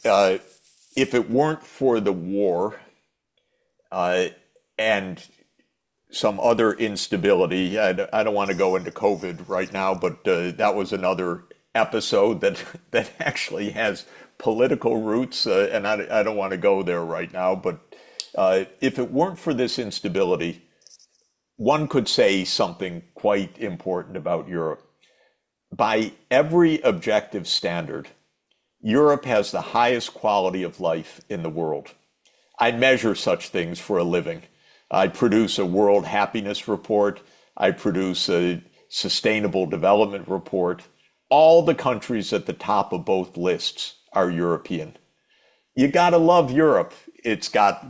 uh, if it weren't for the war and some other instability, I don't want to go into COVID right now, but that was another episode that actually has political roots, and I don't want to go there right now. But if it weren't for this instability, one could say something quite important about Europe. By every objective standard, Europe has the highest quality of life in the world. I measure such things for a living. I produce a World Happiness Report. I produce a Sustainable Development Report. All the countries at the top of both lists are European. You gotta love Europe. It's got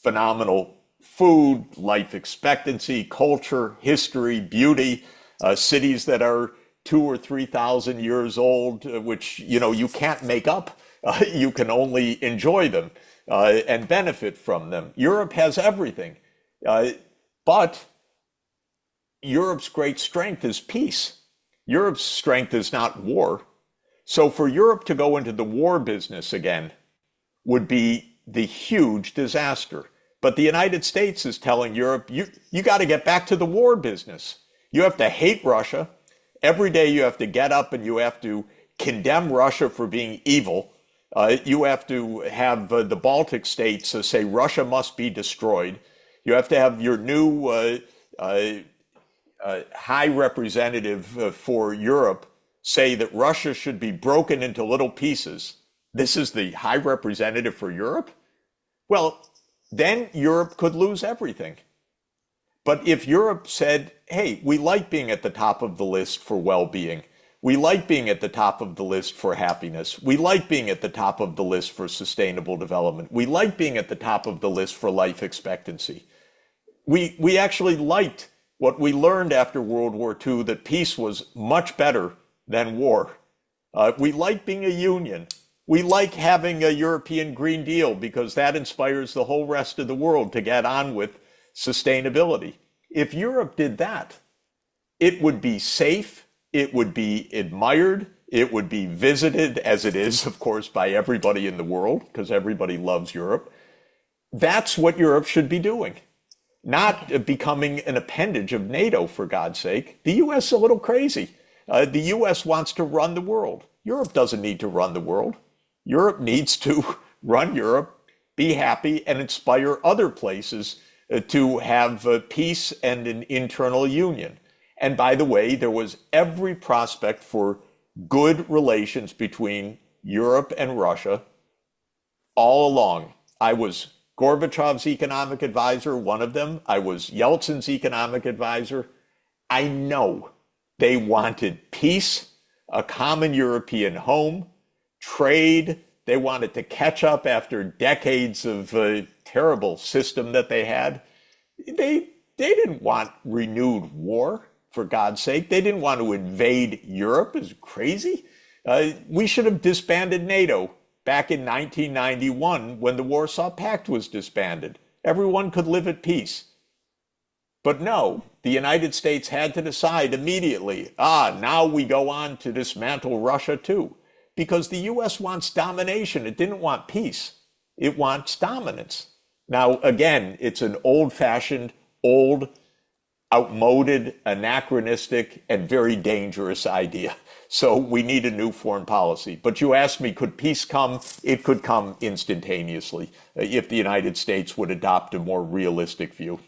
phenomenal food, life expectancy, culture, history, beauty, cities that are 2,000 or 3,000 years old, which, you can't make up. You can only enjoy them and benefit from them. Europe has everything. But Europe's great strength is peace. Europe's strength is not war. So for Europe to go into the war business again would be the huge disaster. But the United States is telling Europe, you got to get back to the war business. You have to hate Russia. Every day you have to get up and you have to condemn Russia for being evil. You have to have the Baltic states say Russia must be destroyed. You have to have your new high representative for Europe say that Russia should be broken into little pieces. This is the high representative for Europe? Well, then Europe could lose everything. But if Europe said, hey, we like being at the top of the list for well-being, we like being at the top of the list for happiness, we like being at the top of the list for sustainable development, we like being at the top of the list for life expectancy. We actually liked what we learned after World War II, that peace was much better than war. We like being a union. We like having a European Green Deal because that inspires the whole rest of the world to get on with sustainability. If Europe did that, it would be safe, it would be admired, it would be visited, as it is, of course, by everybody in the world, because everybody loves Europe. That's what Europe should be doing, not becoming an appendage of NATO, for God's sake. The U.S. is a little crazy. The U.S. wants to run the world. Europe doesn't need to run the world. Europe needs to run Europe, be happy, and inspire other places to have peace and an internal union. And by the way, there was every prospect for good relations between Europe and Russia all along. I was Gorbachev's economic advisor, one of them. I was Yeltsin's economic advisor. I know they wanted peace, a common European home, trade. They wanted to catch up after decades of terrible system that they had. They didn't want renewed war, for God's sake. They didn't want to invade Europe. It's crazy. We should have disbanded NATO back in 1991 when the Warsaw Pact was disbanded. Everyone could live at peace. But no, the United States had to decide immediately, now we go on to dismantle Russia too. Because the U.S. wants domination. It didn't want peace. It wants dominance. Now, again, it's an old-fashioned, old, outmoded, anachronistic, and very dangerous idea. So we need a new foreign policy. But you asked me, could peace come? It could come instantaneously if the United States would adopt a more realistic view.